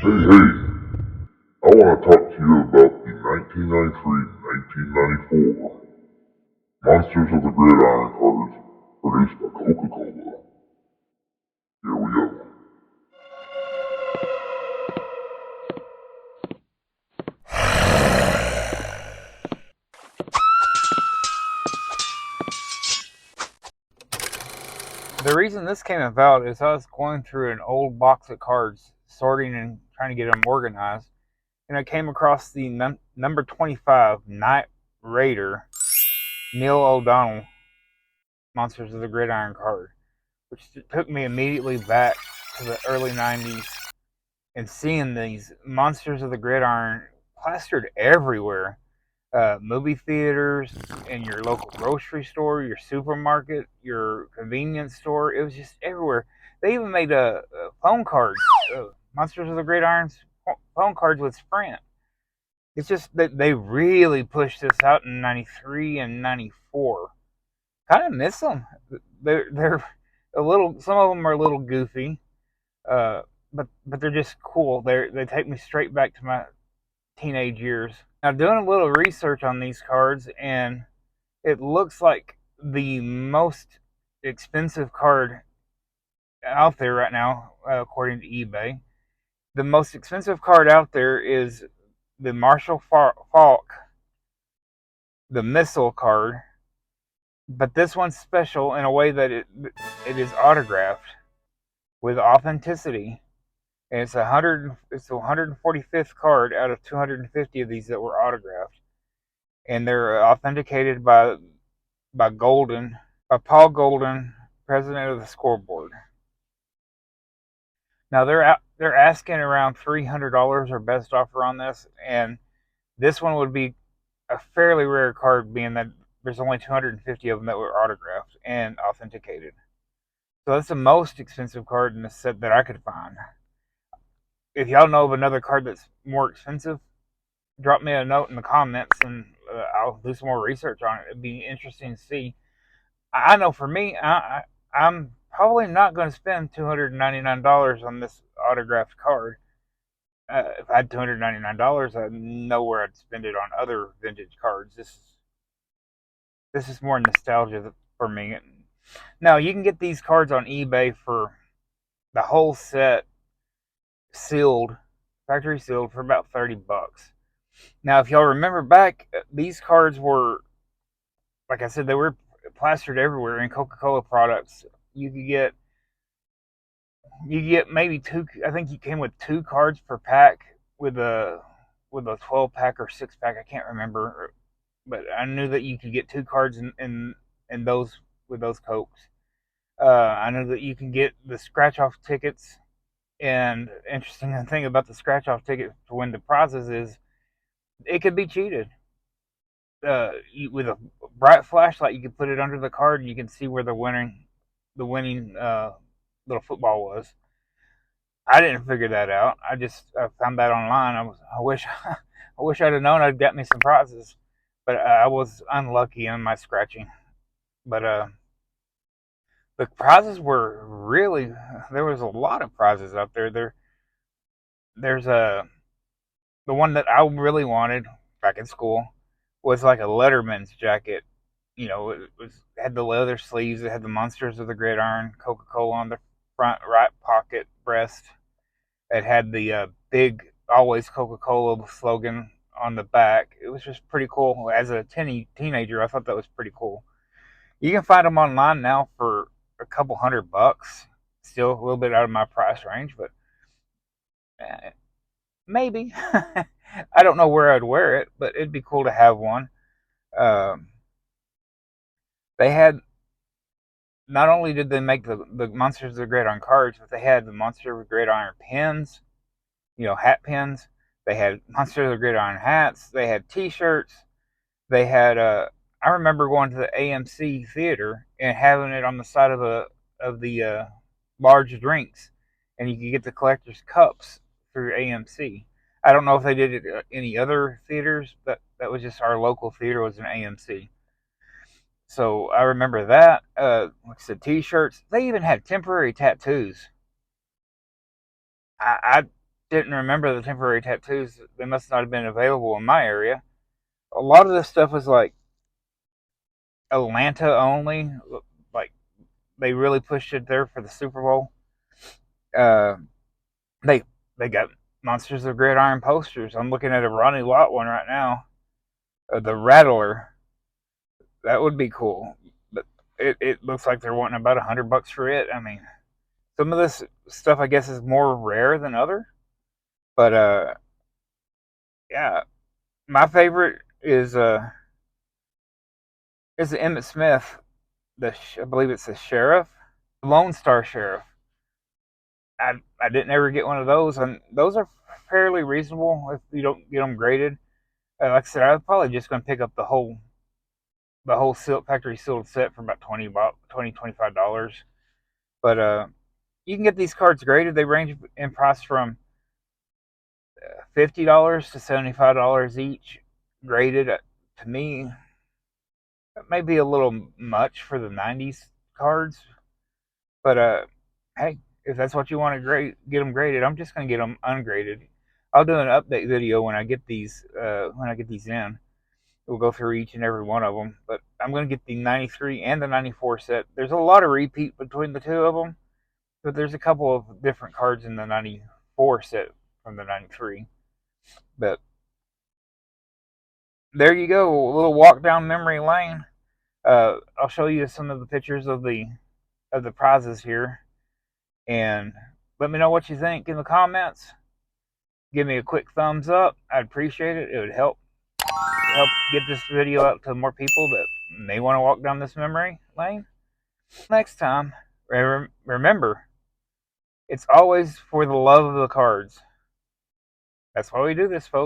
I want to talk to you about the 1993-1994 Monsters of the Gridiron cards produced by Coca-Cola. Here we go. The reason this came about is I was going through an old box of cards, sorting and trying to get them organized, and I came across the number 25 Night Raider Neil O'Donnell Monsters of the Gridiron card, which took me immediately back to the early 90s and seeing these Monsters of the Gridiron plastered everywhere. Movie theaters, in your local grocery store, your supermarket, your convenience store. It was just everywhere. They even made a phone cards, Monsters of the Gridiron's phone cards with Sprint. It's just that they really pushed this out in '93 and '94. Kind of miss them. They're a little. Some of them are a little goofy, uh, but they're just cool. They take me straight back to my teenage years. Now, doing a little research on these cards, and it looks like the most expensive card out there right now, according to eBay. The most expensive card out there is the Marshall Falk, the missile card, but this one's special in a way that it is autographed with authenticity. And it's it's the 145th card out of 250 of these that were autographed, and they're authenticated by Paul Golden, president of the scoreboard. Now they're asking around $300 or best offer on this, and this one would be a fairly rare card, being that there's only 250 of them that were autographed and authenticated. So that's the most expensive card in the set that I could find. If y'all know of another card that's more expensive, drop me a note in the comments, and I'll do some more research on it. It'd be interesting to see. I know for me, I'm probably not going to spend $299 on this autographed card. If I had $299, I know where I'd spend it on other vintage cards. This is more nostalgia for me. Now you can get these cards on eBay for the whole set, sealed, factory sealed, for about $30. Now, if y'all remember back, these cards were, like I said, they were plastered everywhere in Coca-Cola products. You get maybe two. I think you came with two cards per pack with a 12 pack or 6 pack. I can't remember, but I knew that you could get two cards in those with those Cokes. I know that you can get the scratch off tickets. And interesting thing about the scratch off ticket to win the prizes is it could be cheated. With a bright flashlight, you can put it under the card, and you can see where the winning little football was. I didn't figure that out. I found that online. I wish I wish I'd have known. I'd got me some prizes, but I was unlucky in my scratching. But the prizes were really, there was a lot of prizes out there. There's the one that I really wanted back in school was like a Letterman's jacket. You know, had the leather sleeves. It had the Monsters of the Gridiron, Coca-Cola on the front right pocket breast. It had the big always Coca-Cola slogan on the back. It was just pretty cool. As a teenager, I thought that was pretty cool. You can find them online now for a couple $100. Still a little bit out of my price range, but maybe. I don't know where I'd wear it, but it'd be cool to have one. Um, they had, not only did they make the Monsters of the Gridiron cards, but they had the Monster of the Gridiron pins, hat pins. They had Monster of the Gridiron hats. They had T-shirts. They had. I remember going to the AMC theater and having it on the side of the large drinks, and you could get the collector's cups through AMC. I don't know if they did it at any other theaters, but that was just our local theater was an AMC. So I remember that. Like I said, T-shirts. They even had temporary tattoos. I didn't remember the temporary tattoos. They must not have been available in my area. A lot of this stuff was like Atlanta only. Like they really pushed it there for the Super Bowl. Uh, they they got Monsters of Gridiron posters. I'm looking at a Ronnie Lott one right now. The Rattler. That would be cool. But it looks like they're wanting about $100 for it. I mean, some of this stuff I guess is more rare than other. But yeah, my favorite is the Emmett Smith. I believe it's the sheriff, the Lone Star Sheriff. I didn't ever get one of those, and those are fairly reasonable if you don't get them graded. Like I said, I'm probably just going to pick up the whole factory sealed set for about $25. But you can get these cards graded. They range in price from $50 to $75 each. Graded, to me, it may be a little much for the '90s cards, but hey, if that's what you want to get them graded, I'm just going to get them ungraded. I'll do an update video when I get these in. We'll go through each and every one of them. But I'm going to get the '93 and the '94 set. There's a lot of repeat between the two of them, but there's a couple of different cards in the '94 set from the '93. But there you go, a little walk down memory lane. I'll show you some of the pictures of the prizes here, and let me know what you think in the comments. Give me a quick thumbs up. I'd appreciate it. It would help get this video out to more people that may want to walk down this memory lane. Next time, remember, it's always for the love of the cards. That's why we do this, folks.